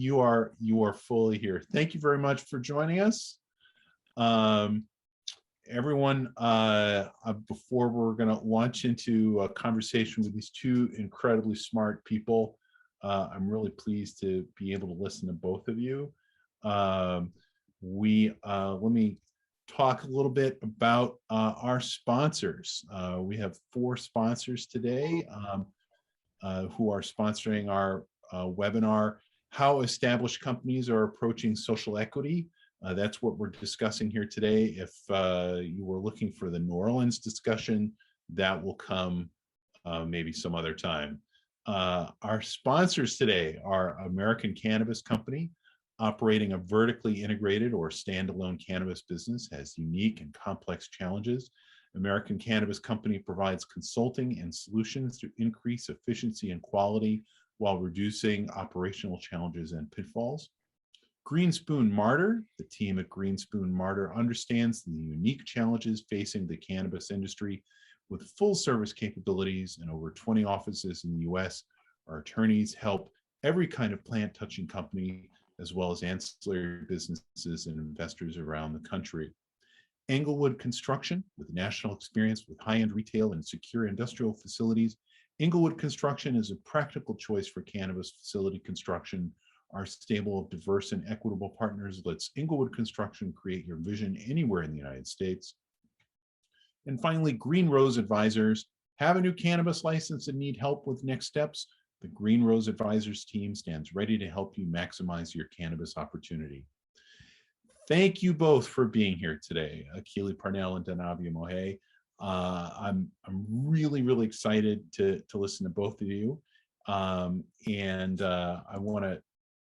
You are fully here. Thank you very much for joining us. Everyone, before we're going to launch into a conversation with these two incredibly smart people, I'm really pleased to be able to listen to both of you. Let me talk a little bit about our sponsors. We have 4 sponsors today who are sponsoring our webinar, How Established Companies Are Approaching Social Equity. That's what we're discussing here today. If you were looking for the New Orleans discussion, that will come maybe some other time. Our sponsors today are American Cannabis Company, operating a vertically integrated or standalone cannabis business, has unique and complex challenges. American Cannabis Company provides consulting and solutions to increase efficiency and quality while reducing operational challenges and pitfalls. Green Spoon Martyr, the team at Green Spoon Martyr understands the unique challenges facing the cannabis industry. With full service capabilities and over 20 offices in the US, our attorneys help every kind of plant touching company, as well as ancillary businesses and investors around the country. Englewood Construction, with national experience with high-end retail and secure industrial facilities. Englewood Construction is a practical choice for cannabis facility construction. Our stable of diverse and equitable partners lets Englewood Construction create your vision anywhere in the United States. And finally, Green Rose Advisors. Have a new cannabis license and need help with next steps? The Green Rose Advisors team stands ready to help you maximize your cannabis opportunity. Thank you both for being here today, Akele, Parnell, and Denavvia Mojet. I'm really, really excited to listen to both of you. I want to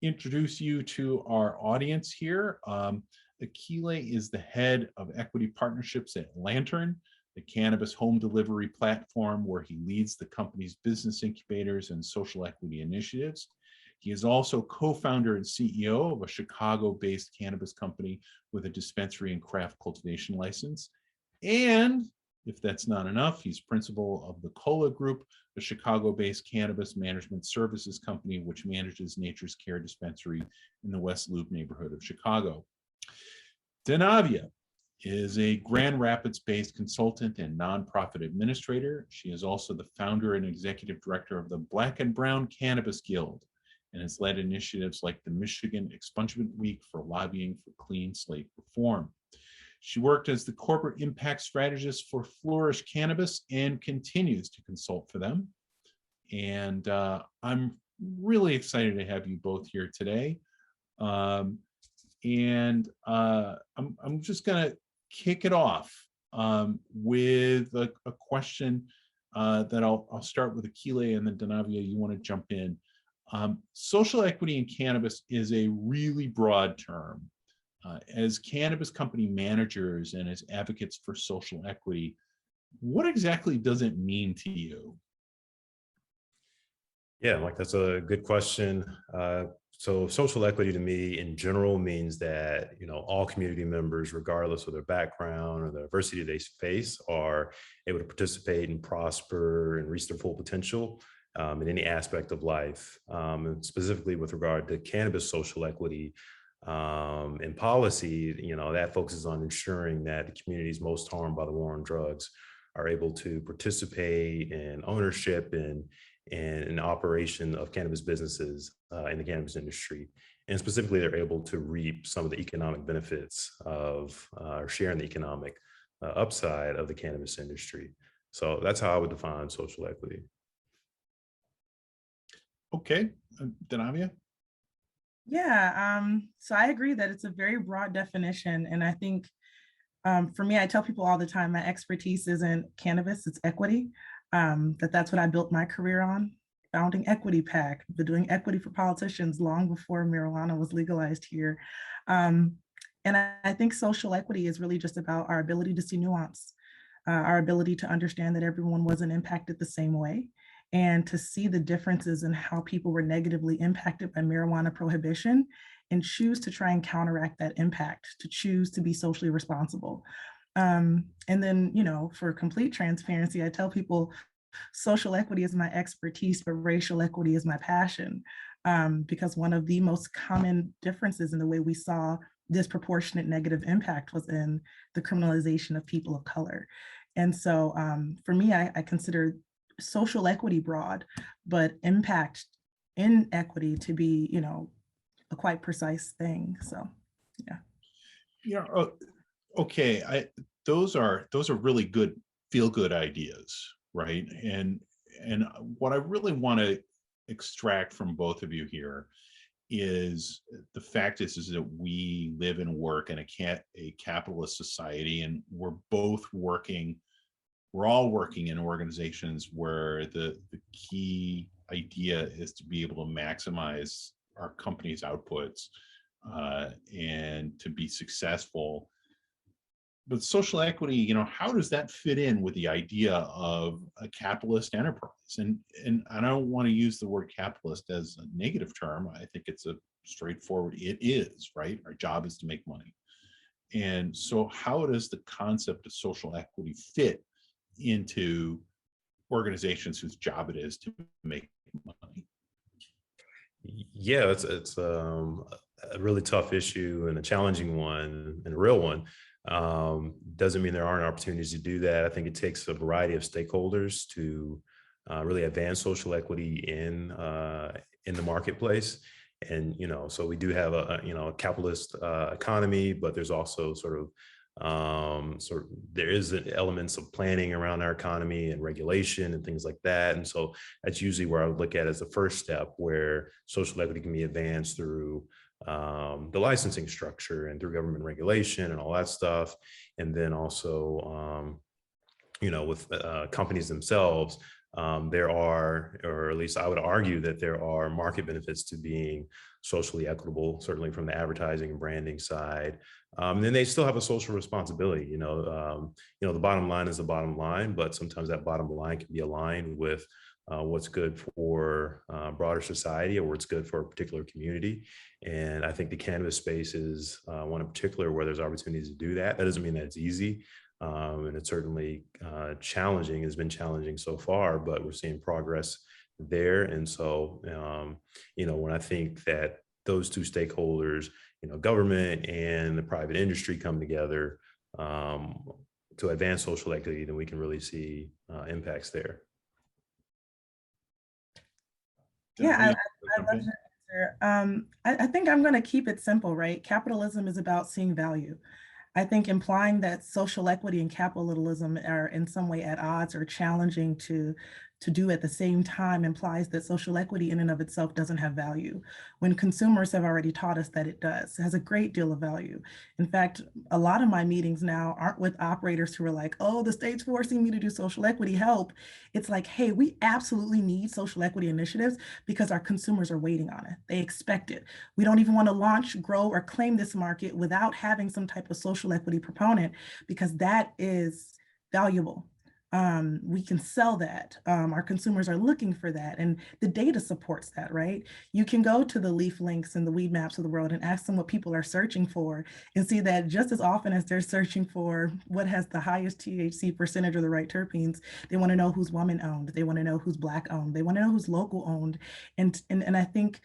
introduce you to our audience here. Akele is the head of equity partnerships at Lantern, the cannabis home delivery platform where he leads the company's business incubators and social equity initiatives. He is also co-founder and CEO of a Chicago-based cannabis company with a dispensary and craft cultivation license. And if that's not enough, he's principal of the Cola Group, a Chicago-based cannabis management services company which manages Nature's Care dispensary in the West Loop neighborhood of Chicago. Denavvia is a Grand Rapids-based consultant and nonprofit administrator. She is also the founder and executive director of the Black and Brown Cannabis Guild and has led initiatives like the Michigan Expungement Week for lobbying for clean slate reform. She worked as the corporate impact strategist for Flourish Cannabis and continues to consult for them. And I'm really excited to have you both here today. I'm just going to kick it off with a question that I'll start with Akele, and then Denavvia, you want to jump in. Social equity in cannabis is a really broad term. As cannabis company managers and as advocates for social equity, what exactly does it mean to you? Yeah, Mike, that's a good question. So social equity to me in general means that, all community members, regardless of their background or the adversity they face, are able to participate and prosper and reach their full potential in any aspect of life. And specifically with regard to cannabis social equity, in policy, that focuses on ensuring that the communities most harmed by the war on drugs are able to participate in ownership and operation of cannabis businesses in the cannabis industry. And specifically, they're able to reap some of the economic benefits of or share in the economic upside of the cannabis industry. So that's how I would define social equity. Okay, Denavvia? Yeah, so I agree that it's a very broad definition. And I think for me, I tell people all the time, my expertise isn't cannabis, it's equity. That's what I built my career on, founding Equity PAC, been doing equity for politicians long before marijuana was legalized here. And I think social equity is really just about our ability to see nuance, our ability to understand that everyone wasn't impacted the same way, and to see the differences in how people were negatively impacted by marijuana prohibition and choose to try and counteract that impact, to choose to be socially responsible. And then, for complete transparency, I tell people social equity is my expertise, but racial equity is my passion. because one of the most common differences in the way we saw disproportionate negative impact was in the criminalization of people of color. And so for me, I consider social equity broad, but impact inequity to be, a quite precise thing. So, yeah. Yeah. Okay. Those are really good feel-good ideas, right? And what I really want to extract from both of you here is the fact is that we live and work in a capitalist society, and we're all working in organizations where the key idea is to be able to maximize our company's outputs and to be successful. But social equity, how does that fit in with the idea of a capitalist enterprise? And I don't want to use the word capitalist as a negative term. I think it's a straightforward, it is, right? Our job is to make money. And so how does the concept of social equity fit into organizations whose job it is to make money? Yeah, it's a really tough issue and a challenging one and a real one. Doesn't mean there aren't opportunities to do that. I think it takes a variety of stakeholders to really advance social equity in the marketplace. And so we do have a capitalist economy, but there's also there is elements of planning around our economy and regulation and things like that. And so that's usually where I would look at as the first step, where social equity can be advanced through the licensing structure and through government regulation and all that stuff. And then also, with companies themselves, there are, or at least I would argue that there are market benefits to being socially equitable, certainly from the advertising and branding side. And then they still have a social responsibility. The bottom line is the bottom line, but sometimes that bottom line can be aligned with what's good for broader society or what's good for a particular community. And I think the cannabis space is one in particular where there's opportunities to do that. That doesn't mean that it's easy. And it's certainly challenging. It's been challenging so far, but we're seeing progress there. And so, when I think that those two stakeholders, government and the private industry come together to advance social equity, then we can really see impacts there. Yeah, I love your answer. I think I'm going to keep it simple, right? Capitalism is about seeing value. I think implying that social equity and capitalism are in some way at odds or challenging to do at the same time implies that social equity in and of itself doesn't have value, when consumers have already taught us that it does. It has a great deal of value. In fact, a lot of my meetings now aren't with operators who are like, oh, the state's forcing me to do social equity, help. It's like, hey, we absolutely need social equity initiatives because our consumers are waiting on it. They expect it. We don't even want to launch, grow, or claim this market without having some type of social equity proponent, because that is valuable. We can sell that. Our consumers are looking for that, and the data supports that, right? You can go to the Leaf Links and the Weed Maps of the world and ask them what people are searching for, and see that just as often as they're searching for what has the highest THC percentage or the right terpenes, they want to know who's woman owned, they want to know who's Black owned, they want to know who's local owned, and I think,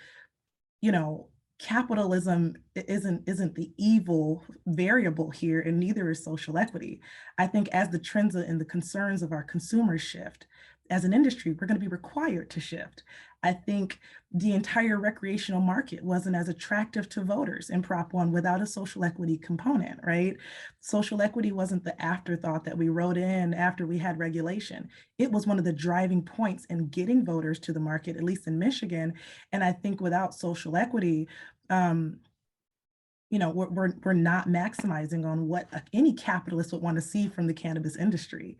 capitalism isn't the evil variable here, and neither is social equity. I think as the trends and the concerns of our consumers shift, as an industry, we're going to be required to shift. I think the entire recreational market wasn't as attractive to voters in Prop 1 without a social equity component, right? Social equity wasn't the afterthought that we wrote in after we had regulation. It was one of the driving points in getting voters to the market, at least in Michigan. And I think without social equity, we're not maximizing on what any capitalist would want to see from the cannabis industry.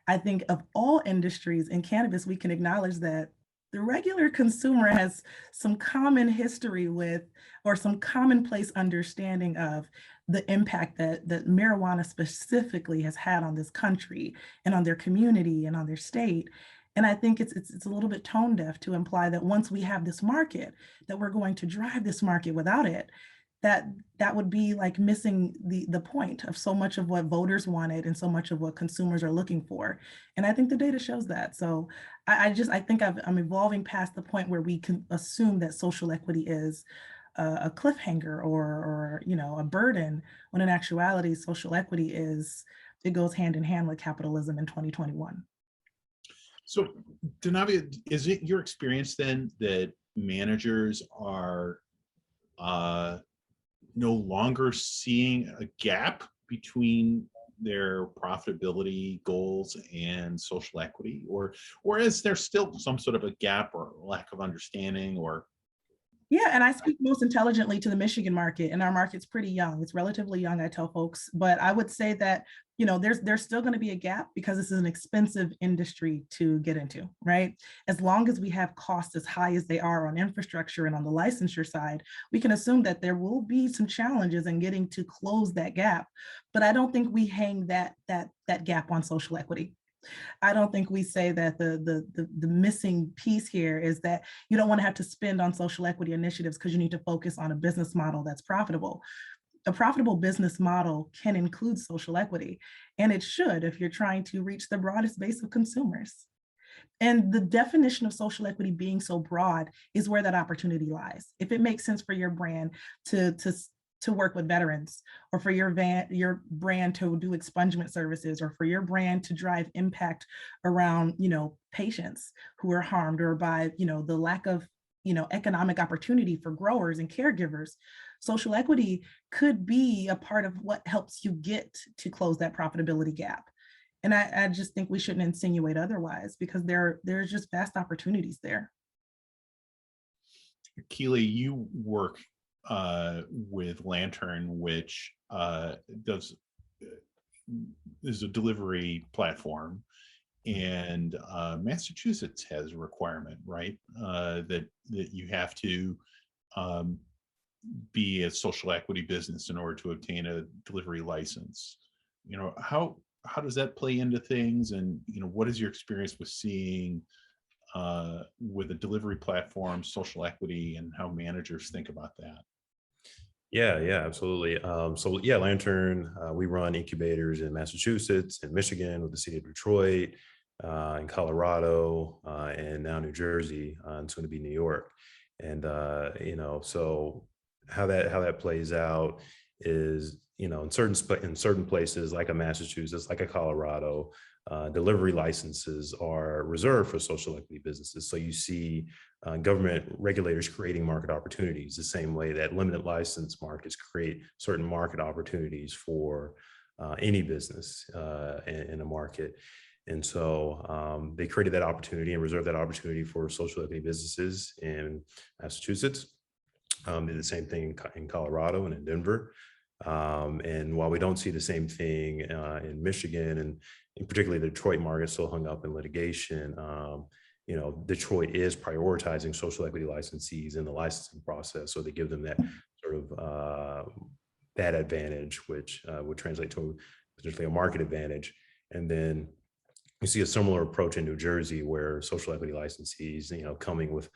I think of all industries in cannabis, we can acknowledge that the regular consumer has some common history with, or some commonplace understanding of, the impact that marijuana specifically has had on this country and on their community and on their state. And I think it's a little bit tone deaf to imply that once we have this market, that we're going to drive this market without it. that would be like missing the point of so much of what voters wanted and so much of what consumers are looking for. And I think the data shows that. So I think I'm evolving past the point where we can assume that social equity is a cliffhanger or a burden, when in actuality, social equity it goes hand in hand with capitalism in 2021. So, Denavvia, is it your experience then that managers are no longer seeing a gap between their profitability goals and social equity, or is there still some sort of a gap or lack of understanding? Or Yeah, and I speak most intelligently to the Michigan market, and our market's pretty young. It's relatively young, I tell folks, but I would say that, there's still going to be a gap because this is an expensive industry to get into, right? As long as we have costs as high as they are on infrastructure and on the licensure side, we can assume that there will be some challenges in getting to close that gap. But I don't think we hang that gap on social equity. I don't think we say that the missing piece here is that you don't want to have to spend on social equity initiatives because you need to focus on a business model that's profitable. A profitable business model can include social equity, and it should if you're trying to reach the broadest base of consumers. And the definition of social equity being so broad is where that opportunity lies. If it makes sense for your brand to work with veterans, or for your brand to do expungement services, or for your brand to drive impact around, patients who are harmed, or by, the lack of, economic opportunity for growers and caregivers, social equity could be a part of what helps you get to close that profitability gap. And I just think we shouldn't insinuate otherwise, because there's just vast opportunities there. Akele, you work with Lantern, which is a delivery platform, and Massachusetts has a requirement, right? That you have to be a social equity business in order to obtain a delivery license. How does that play into things? And what is your experience with seeing with a delivery platform, social equity, and how managers think about that? Yeah, absolutely. So yeah, Lantern, we run incubators in Massachusetts and Michigan, with the city of Detroit, in Colorado, and now New Jersey, and soon to be New York. And so how that plays out is, in certain places like a Massachusetts, like a Colorado, delivery licenses are reserved for social equity businesses. So you see government regulators creating market opportunities the same way that limited license markets create certain market opportunities for any business in a market. And so they created that opportunity and reserved that opportunity for social equity businesses in Massachusetts. Did the same thing in Colorado and in Denver. And while we don't see the same thing in Michigan, and in particularly the Detroit market still hung up in litigation, Detroit is prioritizing social equity licensees in the licensing process. So they give them that sort of that advantage, which would translate to potentially a market advantage. And then you see a similar approach in New Jersey, where social equity licensees, coming with,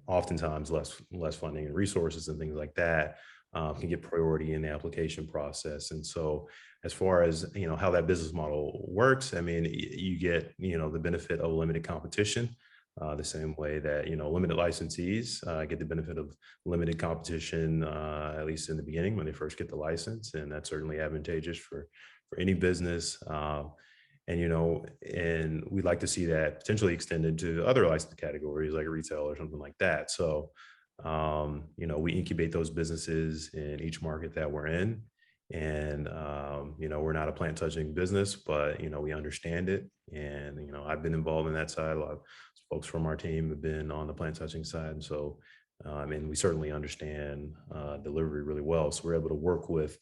oftentimes less funding and resources and things like that, can get priority in the application process. And so as far as, how that business model works, I mean, you get, the benefit of limited competition, the same way that, limited licensees get the benefit of limited competition, at least in the beginning when they first get the license. And that's certainly advantageous for any business. And we'd like to see that potentially extended to other license categories like retail or something like that. So, we incubate those businesses in each market that we're in. And, we're not a plant touching business, but, we understand it. And, I've been involved in that side. A lot of folks from our team have been on the plant touching side. And so, and we certainly understand delivery really well. So we're able to work with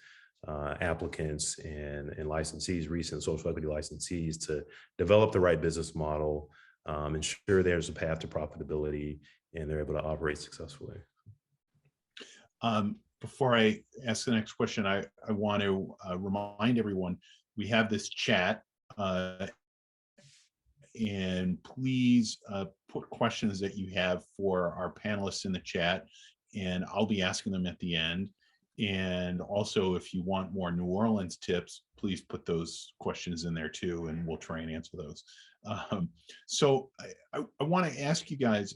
applicants and licensees, recent social equity licensees, to develop the right business model, ensure there's a path to profitability, and they're able to operate successfully. Before I ask the next question, I want to remind everyone we have this chat, and please put questions that you have for our panelists in the chat, and I'll be asking them at the end. And also, if you want more New Orleans tips, please put those questions in there too, and we'll try and answer those. So I want to ask you guys,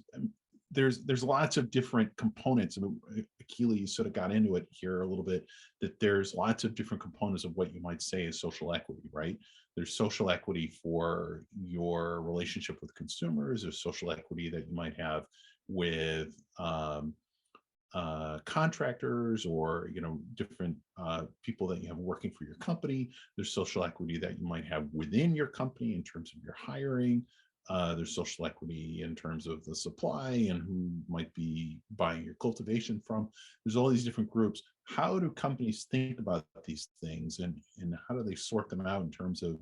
there's lots of different components. I mean, Akele, you sort of got into it here a little bit, that there's lots of different components of what you might say is social equity, right? There's social equity for your relationship with consumers. There's social equity that you might have with contractors, or different people that you have working for your company. There's social equity that you might have within your company in terms of your hiring. There's social equity in terms of the supply and who might be buying your cultivation from. There's all these different groups. How do companies think about these things, and how do they sort them out in terms of,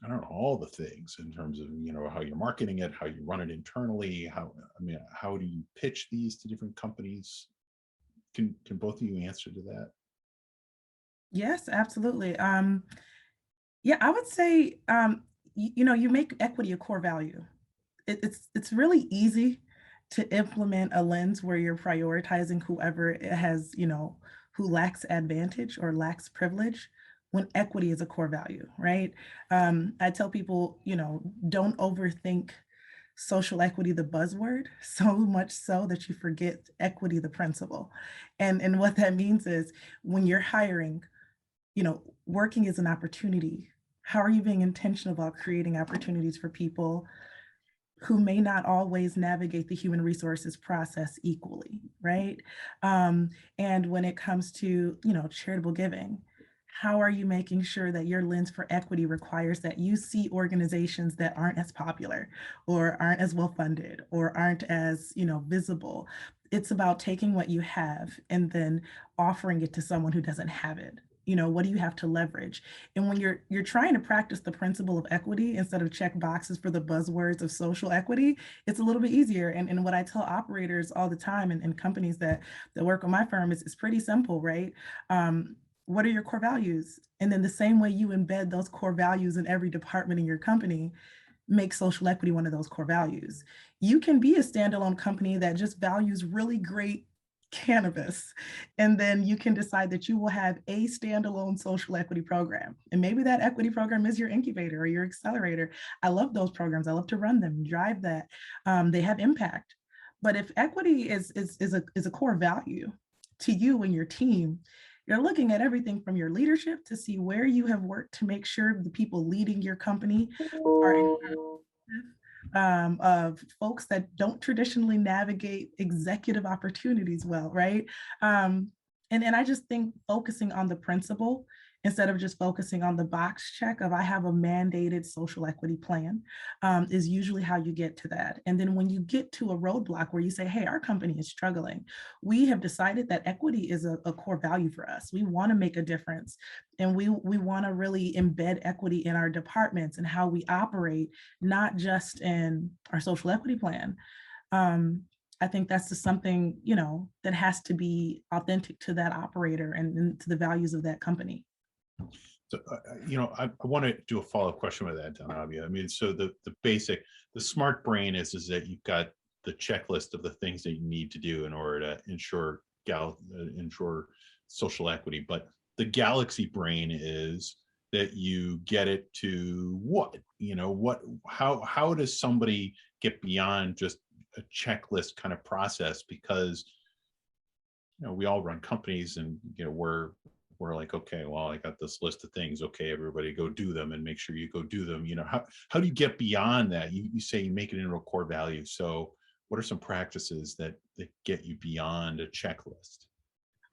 I don't know, all the things, in terms of, how you're marketing it, how you run it internally, how do you pitch these to different companies? Can both of you answer to that? Yes, absolutely. Yeah, I would say, you make equity a core value. It's really easy to implement a lens where you're prioritizing whoever has, who lacks advantage or lacks privilege, when equity is a core value, right? I tell people, don't overthink social equity, the buzzword, so much so that you forget equity, the principle. And what that means is, when you're hiring, working is an opportunity. How are you being intentional about creating opportunities for people who may not always navigate the human resources process equally, right? And when it comes to, charitable giving, how are you making sure that your lens for equity requires that you see organizations that aren't as popular, or aren't as well funded, or aren't as, visible? It's about taking what you have and then offering it to someone who doesn't have it. What do you have to leverage? And when you're trying to practice the principle of equity instead of check boxes for the buzzwords of social equity, it's a little bit easier. And what I tell operators all the time, and companies that work with my firm, is pretty simple, right? What are your core values? And then the same way you embed those core values in every department in your company, make social equity one of those core values. You can be a standalone company that just values really great cannabis, and then you can decide that you will have a standalone social equity program, and maybe that equity program is your incubator or your accelerator. I love those programs. I love to run them, drive that. They have impact. But if equity is a core value to you and your team, you're looking at everything from your leadership to see where you have worked to make sure the people leading your company are of folks that don't traditionally navigate executive opportunities well, right? And I just think focusing on the principle instead of just focusing on the box check of, I have a mandated social equity plan, is usually how you get to that. And then when you get to a roadblock where you say, hey, our company is struggling, we have decided that equity is a core value for us. We want to make a difference. And we want to really embed equity in our departments and how we operate, not just in our social equity plan. I think that's just something, that has to be authentic to that operator and to the values of that company. So, I want to do a follow-up question with that, Denavvia. I mean, so the smart brain is that you've got the checklist of the things that you need to do in order to ensure social equity. But the galaxy brain is that you get it to what? How does somebody get beyond just a checklist kind of process? Because we all run companies, and we're like, okay, well, I got this list of things. Okay, everybody go do them, and make sure you go do them. How do you get beyond that? You say you make it into a core value. So what are some practices that get you beyond a checklist?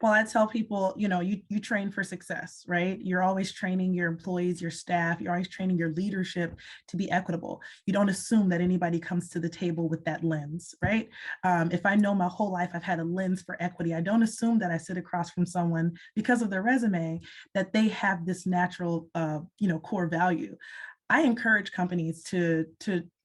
Well, I tell people, you train for success, right? You're always training your employees, your staff, you're always training your leadership to be equitable. You don't assume that anybody comes to the table with that lens, right? If I know my whole life I've had a lens for equity, I don't assume that I sit across from someone because of their resume that they have this natural, core value. I encourage companies to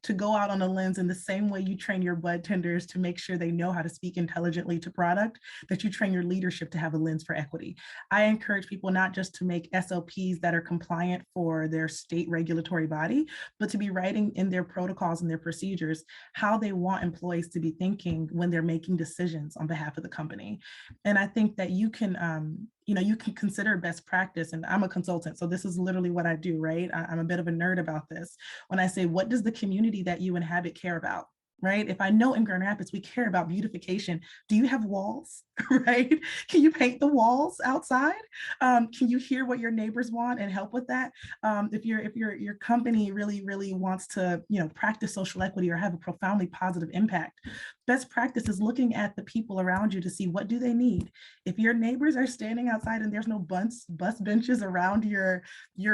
to go out on a lens in the same way you train your bud tenders to make sure they know how to speak intelligently to product, that you train your leadership to have a lens for equity. I encourage people not just to make SOPs that are compliant for their state regulatory body, but to be writing in their protocols and their procedures how they want employees to be thinking when they're making decisions on behalf of the company. And I think that you can you can consider best practice. And I'm a consultant, so this is literally what I do, right? I'm a bit of a nerd about this. When I say, what does the community that you inhabit care about? Right? If I know in Grand Rapids, we care about beautification. Do you have walls, right? Can you paint the walls outside? Can you hear what your neighbors want and help with that? If your company really wants to, practice social equity or have a profoundly positive impact, best practice is looking at the people around you to see what do they need. If your neighbors are standing outside and there's no bus benches around your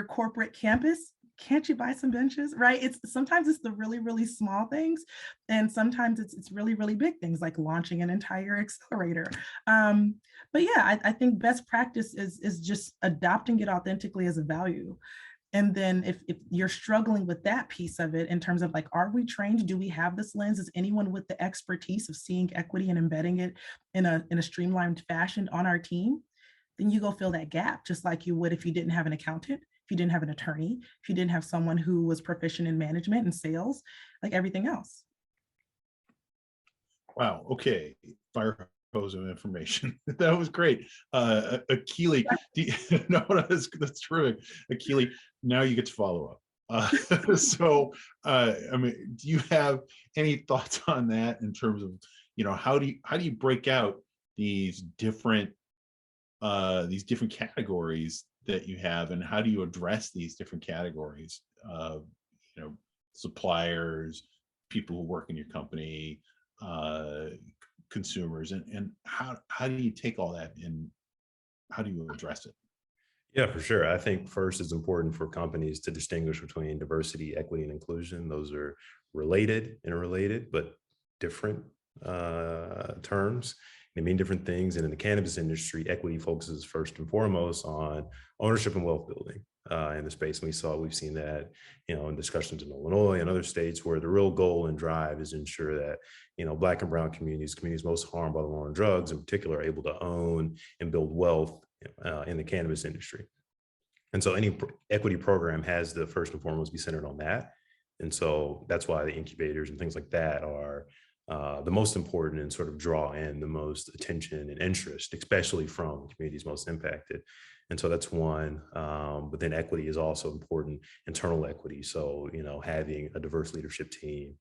corporate campus, can't you buy some benches, right? Sometimes it's the really small things, and sometimes it's really big things like launching an entire accelerator. But yeah, I think best practice is just adopting it authentically as a value. And then if you're struggling with that piece of it in terms of like, are we trained? Do we have this lens? Is anyone with the expertise of seeing equity and embedding it in a streamlined fashion on our team? Then you go fill that gap, just like you would if you didn't have an accountant, if you didn't have an attorney, if you didn't have someone who was proficient in management and sales, like everything else. Wow. Okay. Fire hose of information. That was great. Akele, no, that's terrific. Akele, now you get to follow up. I mean, do you have any thoughts on that in terms of, how do you break out these different categories that you have, and how do you address these different categories of, suppliers, people who work in your company, consumers, and how do you take all that and how do you address it? Yeah, for sure. I think first it's important for companies to distinguish between diversity, equity, and inclusion. Those are interrelated, but different terms. They mean different things. And in the cannabis industry, equity focuses first and foremost on ownership and wealth building in the space. And we've seen that, in discussions in Illinois and other states, where the real goal and drive is to ensure that, Black and brown communities most harmed by the war on drugs in particular, are able to own and build wealth in the cannabis industry. And so any equity program has to first and foremost be centered on that. And so that's why the incubators and things like that are the most important and sort of draw in the most attention and interest, especially from communities most impacted. And so that's one. But then equity is also important, internal equity. So, having a diverse leadership team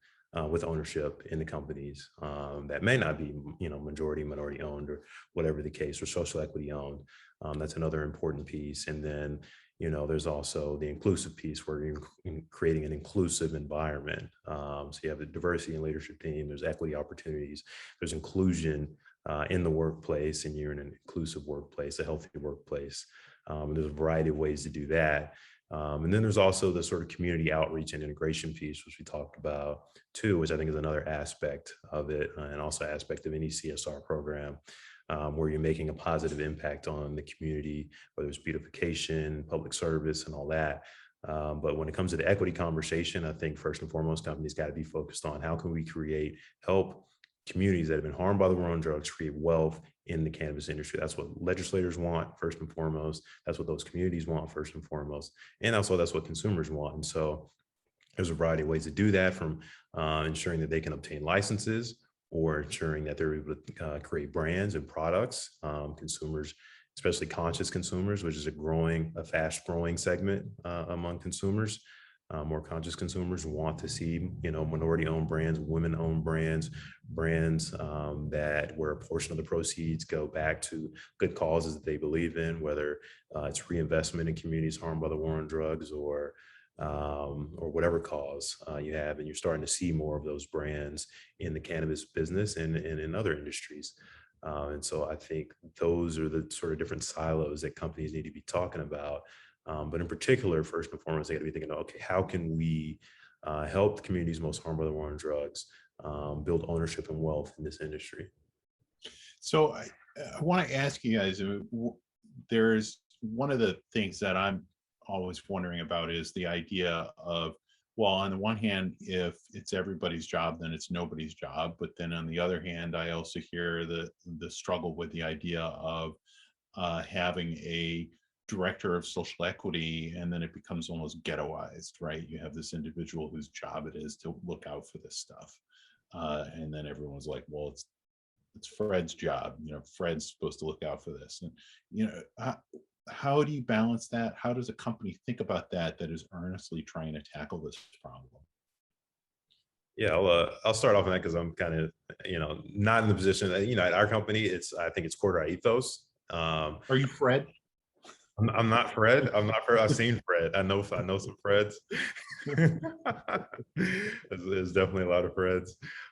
with ownership in the companies that may not be, majority, minority owned, or whatever the case, or social equity owned. That's another important piece. And then, there's also the inclusive piece, where you're creating an inclusive environment. So you have a diversity and leadership team, there's equity opportunities, there's inclusion in the workplace, and you're in an inclusive workplace, a healthy workplace. And there's a variety of ways to do that. And then there's also the sort of community outreach and integration piece, which we talked about too, which I think is another aspect of it, and also aspect of any CSR program, where you're making a positive impact on the community, whether it's beautification, public service, and all that. But when it comes to the equity conversation, I think first and foremost, companies got to be focused on how can we help communities that have been harmed by the war on drugs create wealth in the cannabis industry. That's what legislators want first and foremost. That's what those communities want first and foremost. And also that's what consumers want. And so there's a variety of ways to do that, from ensuring that they can obtain licenses, or ensuring that they're able to create brands and products. Consumers, especially conscious consumers, which is a fast growing segment among consumers. More conscious consumers want to see, minority owned brands, women owned brands that where a portion of the proceeds go back to good causes that they believe in, whether it's reinvestment in communities harmed by the war on drugs, or whatever cause you have. And you're starting to see more of those brands in the cannabis business and in other industries. And so I think those are the sort of different silos that companies need to be talking about. But in particular, first and foremost, they got to be thinking, okay, how can we help the communities most harmed by the war on drugs build ownership and wealth in this industry? So I want to ask you guys, there's one of the things that I'm always wondering about is the idea of well, on the one hand, if it's everybody's job, then it's nobody's job. But then on the other hand, I also hear the struggle with the idea of having a director of social equity, and then it becomes almost ghettoized, right? You have this individual whose job it is to look out for this stuff. And then everyone's like, well, it's Fred's job. Fred's supposed to look out for this. And, how do you balance that? How does a company think about that is earnestly trying to tackle this problem? Yeah, I'll start off on that because I'm kind of, not in the position that, at our company, I think it's core to our ethos. Are you Fred? I'm not Fred. I'm not Fred. I've seen Fred. I know some Freds. There's definitely a lot of Freds.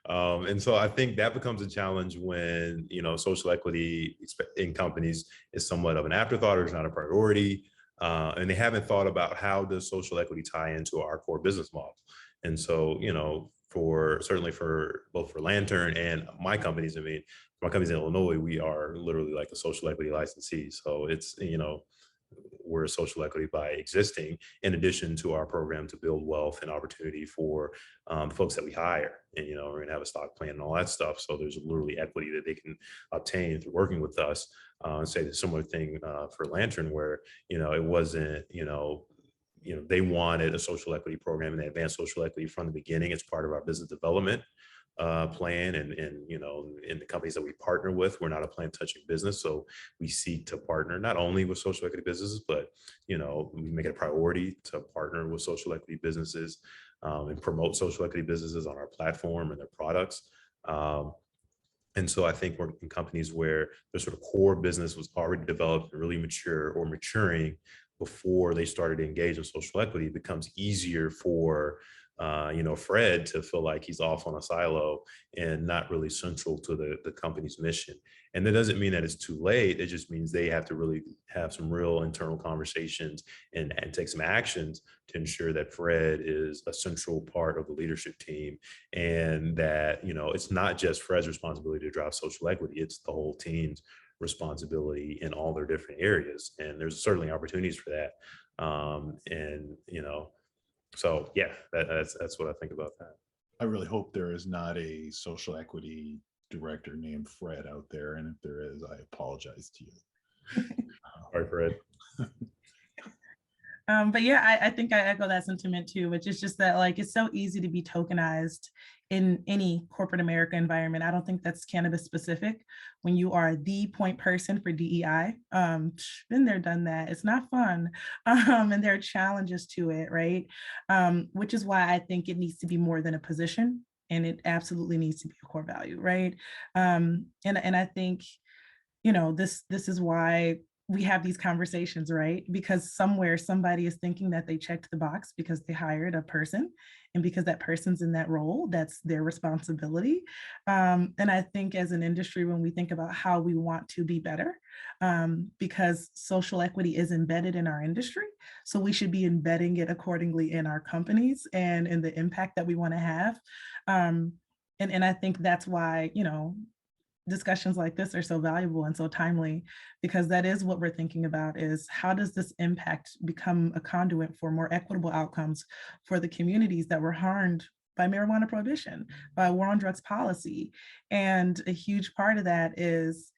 And so I think that becomes a challenge when, social equity in companies is somewhat of an afterthought or is not a priority. And they haven't thought about how does social equity tie into our core business model. And so, certainly for both for Lantern and my companies, my company's in Illinois, we are literally like a social equity licensee. So it's, we're a social equity by existing, in addition to our program to build wealth and opportunity for folks that we hire. And, we're going to have a stock plan and all that stuff. So there's literally equity that they can obtain through working with us. And say the similar thing for Lantern, where, it wasn't, they wanted a social equity program and they advanced social equity from the beginning. It's part of our business development plan, and in the companies that we partner with, we're not a plant touching business, so we seek to partner not only with social equity businesses, but we make it a priority to partner with social equity businesses and promote social equity businesses on our platform and their products. And so I think we're in companies where their sort of core business was already developed and really mature or maturing before they started to engage in social equity. It becomes easier for Fred to feel like he's off on a silo and not really central to the company's mission. And that doesn't mean that it's too late. It just means they have to really have some real internal conversations and take some actions to ensure that Fred is a central part of the leadership team, and that, it's not just Fred's responsibility to drive social equity, it's the whole team's responsibility in all their different areas. And there's certainly opportunities for that. So yeah, that's what I think about that. I really hope there is not a social equity director named Fred out there, and if there is, I apologize to you. Sorry, Fred. But yeah, I think I echo that sentiment too, which is just that, like, it's so easy to be tokenized in any corporate America environment. I don't think that's cannabis specific. When you are the point person for DEI, been there, done that. It's not fun. And there are challenges to it, right? Which is why I think it needs to be more than a position, and it absolutely needs to be a core value, right? And I think, this is why we have these conversations, right? Because somewhere somebody is thinking that they checked the box because they hired a person, and because that person's in that role, that's their responsibility. And I think as an industry, when we think about how we want to be better, because social equity is embedded in our industry, so we should be embedding it accordingly in our companies and in the impact that we want to have. And I think that's why, discussions like this are so valuable and so timely, because that is what we're thinking about, is how does this impact become a conduit for more equitable outcomes for the communities that were harmed by marijuana prohibition, by war on drugs policy. And a huge part of that is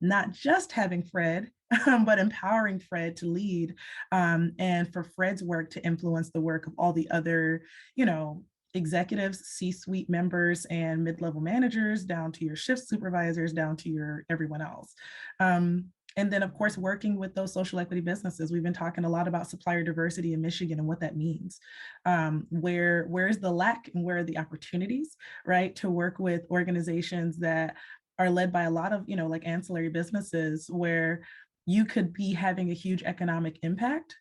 not just having Fred, but empowering Fred to lead, and for Fred's work to influence the work of all the other, executives, C-suite members, and mid-level managers, down to your shift supervisors, down to your everyone else. And then, of course, working with those social equity businesses. We've been talking a lot about supplier diversity in Michigan and what that means. Where's the lack and where are the opportunities, right? To work with organizations that are led by a lot of, like ancillary businesses, where you could be having a huge economic impact,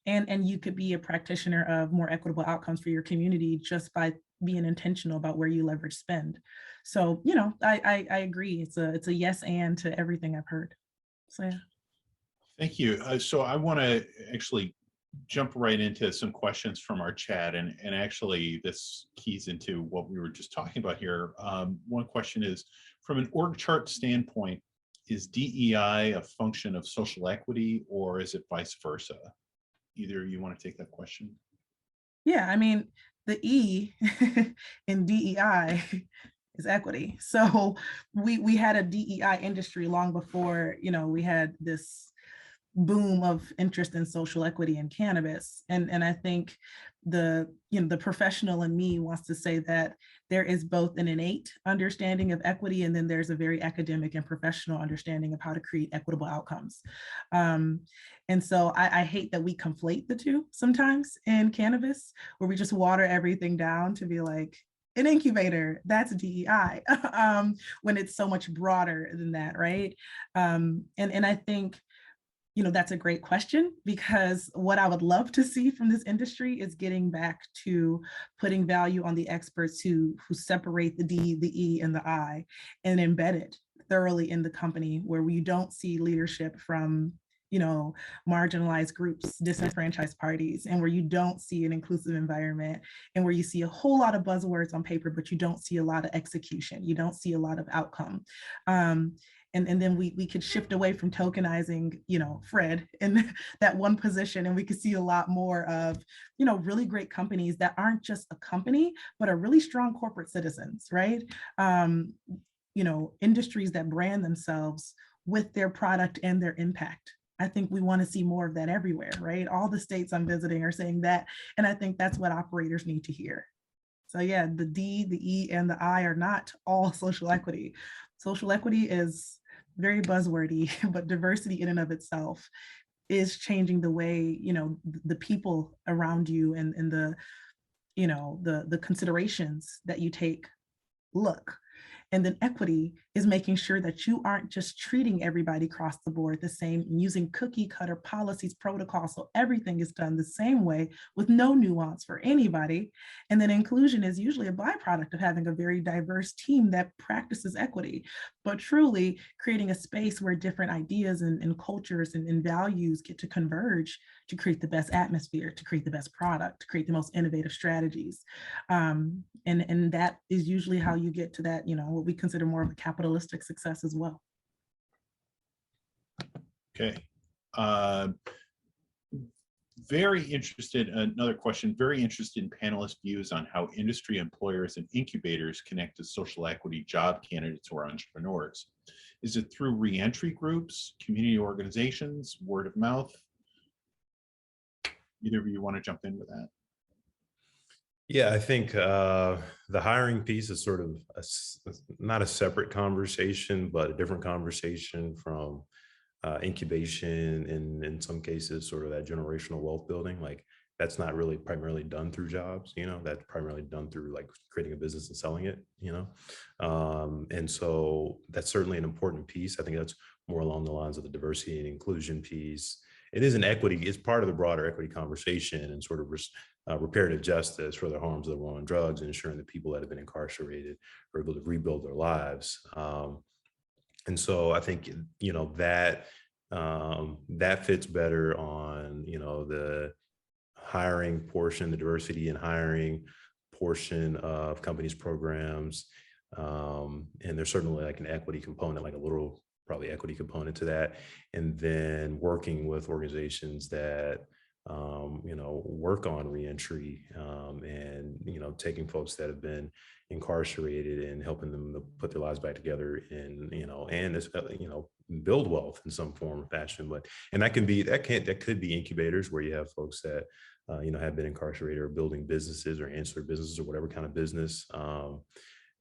and you could be a practitioner of more equitable outcomes for your community just by being intentional about where you leverage spend. So, I agree. It's a yes and to everything I've heard. So yeah. Thank you. So I want to actually jump right into some questions from our chat, and actually this keys into what we were just talking about here. One question is, from an org chart standpoint, is DEI a function of social equity, or is it vice versa? Either you want to take that question? Yeah, I mean, the E in DEI is equity. So we had a DEI industry long before, we had this boom of interest in social equity in cannabis. And I think the professional in me wants to say that there is both an innate understanding of equity, and then there's a very academic and professional understanding of how to create equitable outcomes. Um, and so I hate that we conflate the two sometimes in cannabis, where we just water everything down to be like, an incubator, that's DEI, when it's so much broader than that, right? And I think that's a great question, because what I would love to see from this industry is getting back to putting value on the experts who separate the D, the E, and the I, and embed it thoroughly in the company, where we don't see leadership from marginalized groups, disenfranchised parties, and where you don't see an inclusive environment, and where you see a whole lot of buzzwords on paper, but you don't see a lot of execution. You don't see a lot of outcome. And then we could shift away from tokenizing, Fred in that one position, and we could see a lot more of, really great companies that aren't just a company, but are really strong corporate citizens, right? Industries that brand themselves with their product and their impact. I think we want to see more of that everywhere, right? All the states I'm visiting are saying that, and I think that's what operators need to hear. So yeah, the D, the E, and the I are not all social equity. Social equity is very buzzwordy, but diversity in and of itself is changing the way, the people around you and the considerations that you take look. And then equity is making sure that you aren't just treating everybody across the board the same, using cookie cutter policies, protocols, so everything is done the same way with no nuance for anybody. And then inclusion is usually a byproduct of having a very diverse team that practices equity, but truly creating a space where different ideas and cultures and values get to converge to create the best atmosphere, to create the best product, to create the most innovative strategies. And that is usually how you get to that, what we consider more of a capitalistic success as well. Okay. Very interested, another question, very interested in panelist views on how industry employers and incubators connect to social equity job candidates or entrepreneurs. Is it through reentry groups, community organizations, word of mouth? Either of you want to jump in with that? Yeah, I think the hiring piece is sort of not a separate conversation, but a different conversation from incubation and in some cases, sort of that generational wealth building. Like that's not really primarily done through jobs, that's primarily done through like creating a business and selling it, and so that's certainly an important piece. I think that's more along the lines of the diversity and inclusion piece. It is an equity, it's part of the broader equity conversation and sort of reparative justice for the harms of the war on drugs and ensuring that people that have been incarcerated are able to rebuild their lives. And so I think, that that fits better on, the hiring portion, the diversity and hiring portion of companies' programs. And there's certainly like an equity component, like a little probably equity component to that. And then working with organizations that, work on reentry and, taking folks that have been incarcerated and helping them to put their lives back together and, and build wealth in some form or fashion. And that could be incubators where you have folks that, have been incarcerated or building businesses or ancillary businesses or whatever kind of business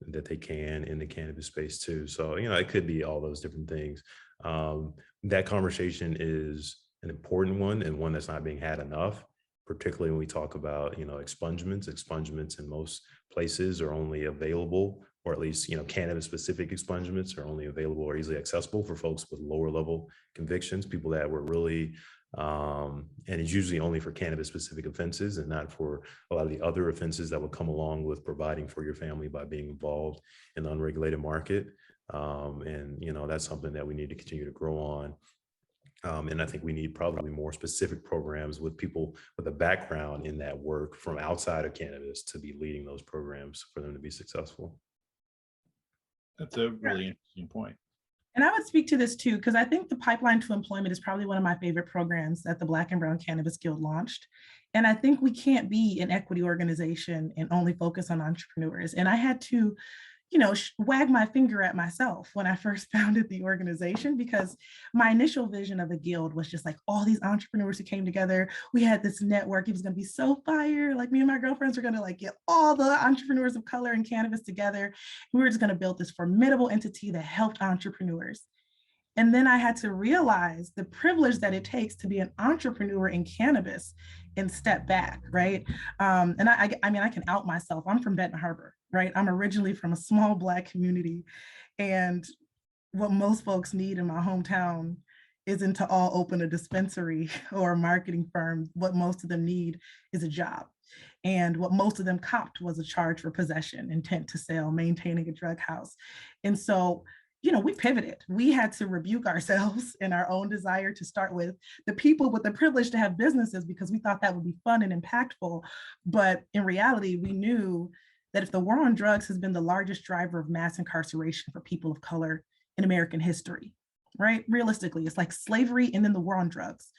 that they can in the cannabis space too. So, it could be all those different things. That conversation is an important one and one that's not being had enough, particularly when we talk about, expungements. Expungements in most places are only available, or at least, cannabis specific expungements are only available or easily accessible for folks with lower level convictions, people that were really, and it's usually only for cannabis specific offenses and not for a lot of the other offenses that would come along with providing for your family by being involved in the unregulated market. And, that's something that we need to continue to grow on. And I think we need probably more specific programs with people with a background in that work from outside of cannabis to be leading those programs for them to be successful. That's a really interesting point. And I would speak to this too, because I think the Pipeline to Employment is probably one of my favorite programs that the Black and Brown Cannabis Guild launched. And I think we can't be an equity organization and only focus on entrepreneurs. And I had to, wag my finger at myself when I first founded the organization, because my initial vision of the guild was just like all these entrepreneurs who came together. We had this network. It was going to be so fire. Like me and my girlfriends were going to like get all the entrepreneurs of color and cannabis together. We were just going to build this formidable entity that helped entrepreneurs. And then I had to realize the privilege that it takes to be an entrepreneur in cannabis and step back, right? And I mean, I can out myself. I'm from Benton Harbor, right? I'm originally from a small Black community. And what most folks need in my hometown isn't to all open a dispensary or a marketing firm. What most of them need is a job. And what most of them copped was a charge for possession, intent to sell, maintaining a drug house. And so we pivoted. We had to rebuke ourselves and our own desire to start with the people with the privilege to have businesses, because we thought that would be fun and impactful. But in reality, we knew that if the war on drugs has been the largest driver of mass incarceration for people of color in American history, right? Realistically, it's like slavery and then the war on drugs.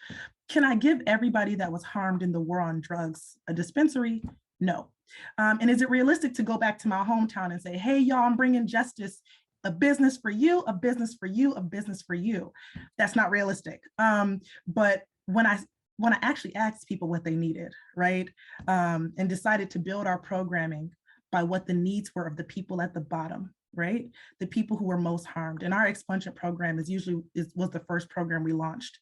Can I give everybody that was harmed in the war on drugs a dispensary? No. And is it realistic to go back to my hometown and say, hey, y'all, I'm bringing justice, a business for you, a business for you, a business for you? That's not realistic. But when I actually asked people what they needed, right, and decided to build our programming by what the needs were of the people at the bottom, right, the people who were most harmed. And our expungement program was the first program we launched.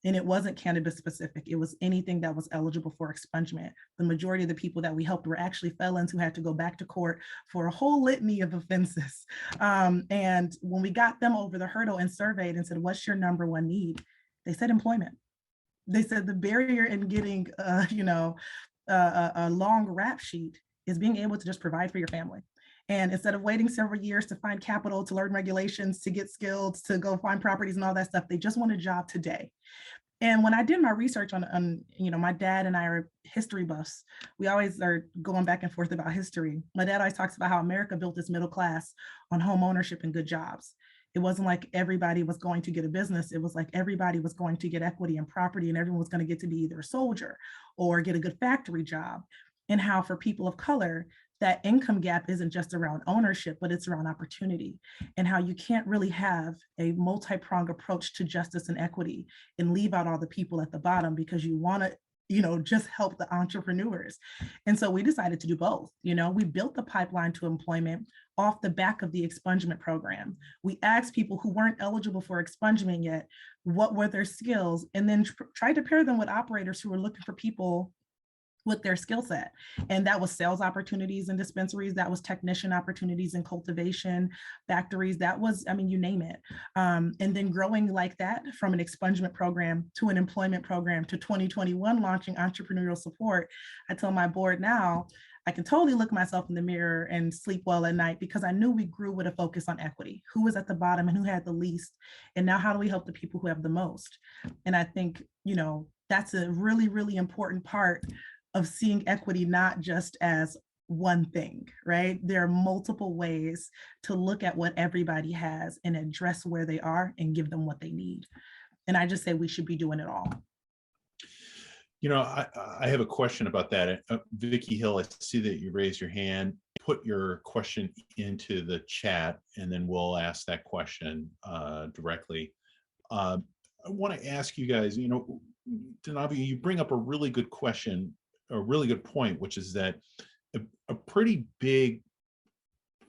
And it wasn't cannabis specific. It was anything that was eligible for expungement. The majority of the people that we helped were actually felons who had to go back to court for a whole litany of offenses. And when we got them over the hurdle and surveyed and said, what's your number one need? They said employment. They said the barrier in getting, a long rap sheet is being able to just provide for your family. And instead of waiting several years to find capital, to learn regulations, to get skilled, to go find properties and all that stuff, they just want a job today. And when I did my research on my dad and I are history buffs. We always are going back and forth about history. My dad always talks about how America built this middle class on home ownership and good jobs. It wasn't like everybody was going to get a business. It was like everybody was going to get equity and property, and everyone was going to get to be either a soldier or get a good factory job. And how for people of color, that income gap isn't just around ownership, but it's around opportunity, and how you can't really have a multi-pronged approach to justice and equity and leave out all the people at the bottom because you want to just help the entrepreneurs. And so we decided to do both. We built the pipeline to employment off the back of the expungement program. We asked people who weren't eligible for expungement yet, what were their skills, and then tried to pair them with operators who were looking for people with their skill set. And that was sales opportunities in dispensaries, that was technician opportunities in cultivation, factories, that was, you name it. And then growing like that from an expungement program to an employment program to 2021 launching entrepreneurial support. I tell my board now, I can totally look myself in the mirror and sleep well at night because I knew we grew with a focus on equity, who was at the bottom and who had the least. And now how do we help the people who have the most? And I think, that's a really, really important part of seeing equity not just as one thing, right? There are multiple ways to look at what everybody has and address where they are and give them what they need. And I just say we should be doing it all. I have a question about that. Vicky Hill, I see that you raised your hand. Put your question into the chat and then we'll ask that question directly. I want to ask you guys, Denavvia, you bring up a really good question, a really good point, which is that a pretty big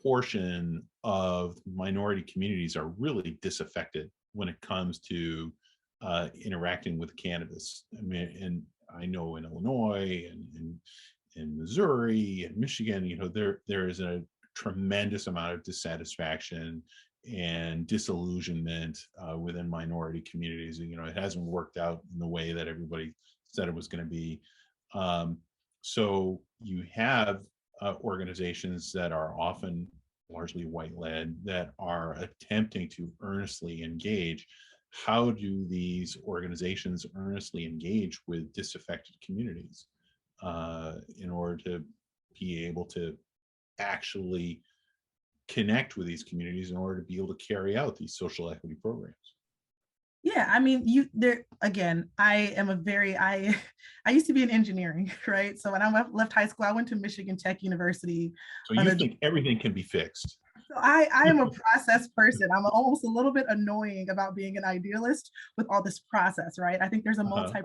portion of minority communities are really disaffected when it comes to interacting with cannabis. And I know in Illinois and in Missouri and Michigan, there is a tremendous amount of dissatisfaction and disillusionment within minority communities. It hasn't worked out in the way that everybody said it was going to be. So you have organizations that are often largely white-led that are attempting to earnestly engage. How do these organizations earnestly engage with disaffected communities in order to be able to actually connect with these communities in order to be able to carry out these social equity programs. Yeah, I mean, there again, I used to be in engineering, right? So when I left high school, I went to Michigan Tech University. So you think everything can be fixed? So I am a process person. I'm almost a little bit annoying about being an idealist with all this process, right? I think there's a multi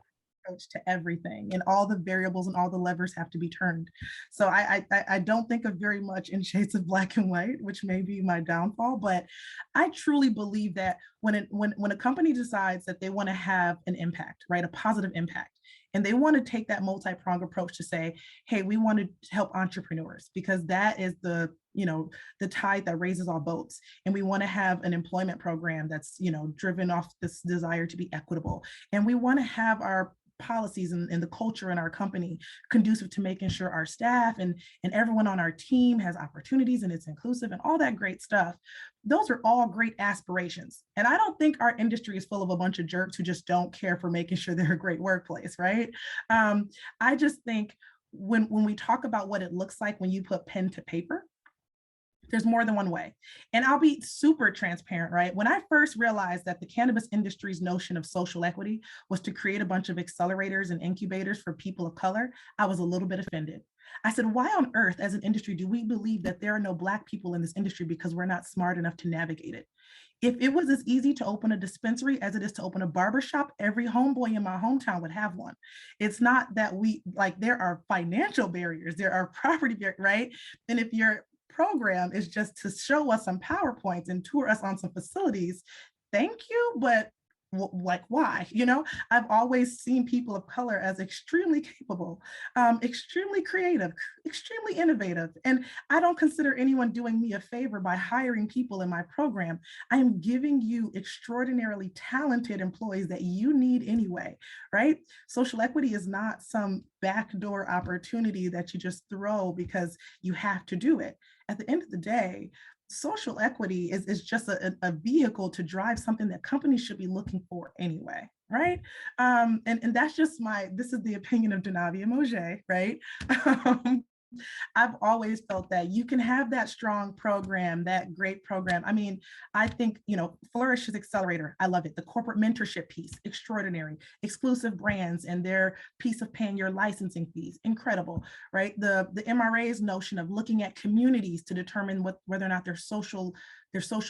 approach to everything, and all the variables and all the levers have to be turned. So I don't think of very much in shades of black and white, which may be my downfall. But I truly believe that when a company decides that they want to have an impact, right, a positive impact, and they want to take that multi-pronged approach to say, hey, we want to help entrepreneurs because that is the tide that raises all boats. And we want to have an employment program that's, driven off this desire to be equitable. And we want to have our policies and the culture in our company conducive to making sure our staff and everyone on our team has opportunities and it's inclusive and all that great stuff. Those are all great aspirations. And I don't think our industry is full of a bunch of jerks who just don't care for making sure they're a great workplace, right? I just think when we talk about what it looks like when you put pen to paper, there's more than one way. And I'll be super transparent, right? When I first realized that the cannabis industry's notion of social equity was to create a bunch of accelerators and incubators for people of color, I was a little bit offended. I said, why on earth as an industry do we believe that there are no Black people in this industry because we're not smart enough to navigate it? If it was as easy to open a dispensary as it is to open a barbershop, every homeboy in my hometown would have one. It's not that there are financial barriers, there are property barriers, right? And if your program is just to show us some PowerPoints and tour us on some facilities, thank you, but why? I've always seen people of color as extremely capable, extremely creative, extremely innovative. And I don't consider anyone doing me a favor by hiring people in my program. I am giving you extraordinarily talented employees that you need anyway, right? Social equity is not some backdoor opportunity that you just throw because you have to do it. At the end of the day, social equity is just a vehicle to drive something that companies should be looking for anyway, right? And that's just this is the opinion of Denavvia Mojet, right? I've always felt that you can have that strong program, that great program. I mean, I think, Flourish's accelerator, I love it. The corporate mentorship piece, extraordinary. Exclusive brands and their piece of paying your licensing fees, incredible, right? The MRA's notion of looking at communities to determine whether or not they're social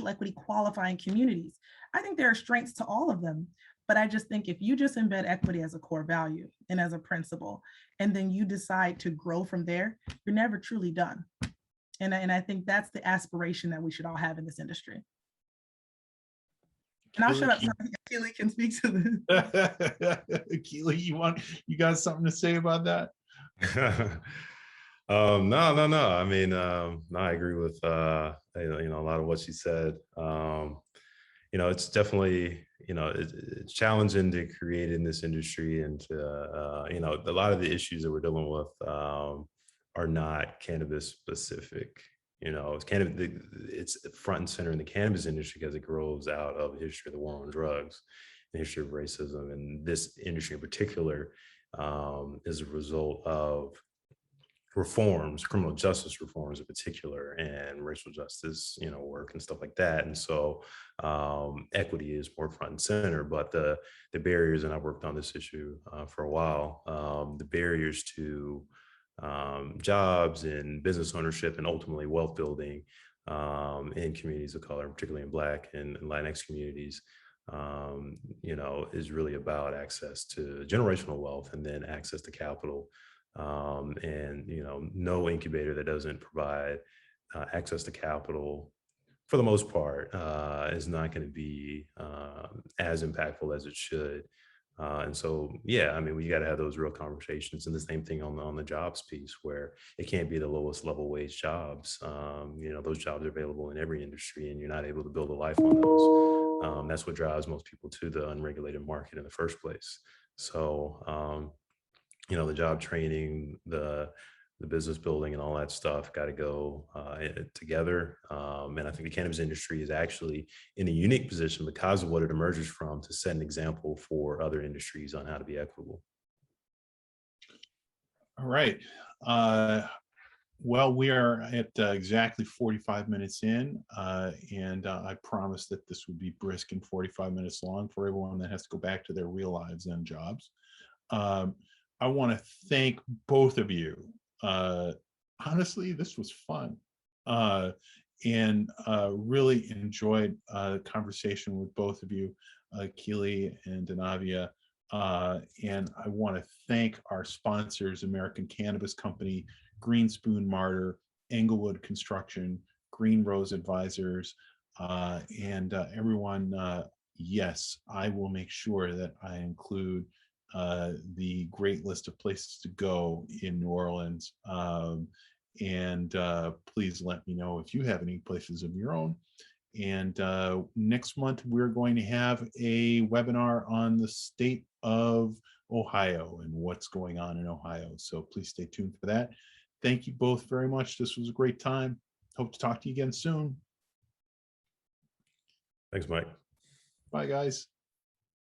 equity qualifying communities. I think there are strengths to all of them. But I just think if you just embed equity as a core value and as a principle, and then you decide to grow from there, you're never truly done. And I think that's the aspiration that we should all have in this industry. And I'll shut up so Akele can speak to this. Akele, you got something to say about that? No. I mean, no, I agree with a lot of what she said. It's definitely, it's challenging to create in this industry, and to, a lot of the issues that we're dealing with are not cannabis specific. It's front and center in the cannabis industry because it grows out of the history of the war on drugs, the history of racism, and this industry in particular is a result of reforms, criminal justice reforms in particular, and racial justice, work and stuff like that. And so equity is more front and center, but the barriers, and I've worked on this issue for a while, the barriers to jobs and business ownership and ultimately wealth building in communities of color, particularly in Black and Latinx communities, is really about access to generational wealth and then access to capital. And no incubator that doesn't provide access to capital, for the most part, is not going to be as impactful as it should. And so, yeah, I mean, we got to have those real conversations. And the same thing on the jobs piece, where it can't be the lowest level wage jobs. Those jobs are available in every industry, and you're not able to build a life on those. That's what drives most people to the unregulated market in the first place. So, the job training, the business building and all that stuff got to go together. And I think the cannabis industry is actually in a unique position because of what it emerges from to set an example for other industries on how to be equitable. All right. Well, we are at exactly 45 minutes in, and I promised that this would be brisk and 45 minutes long for everyone that has to go back to their real lives and jobs. Um, I want to thank both of you. Honestly, this was fun, and really enjoyed the conversation with both of you, Akele and Denavvia. And I want to thank our sponsors, American Cannabis Company, Green Spoon Martyr, Englewood Construction, Green Rose Advisors, and everyone. Yes, I will make sure that I include the great list of places to go in New Orleans. And please let me know if you have any places of your own. And next month, we're going to have a webinar on the state of Ohio and what's going on in Ohio. So please stay tuned for that. Thank you both very much. This was a great time. Hope to talk to you again soon. Thanks, Mike. Bye, guys.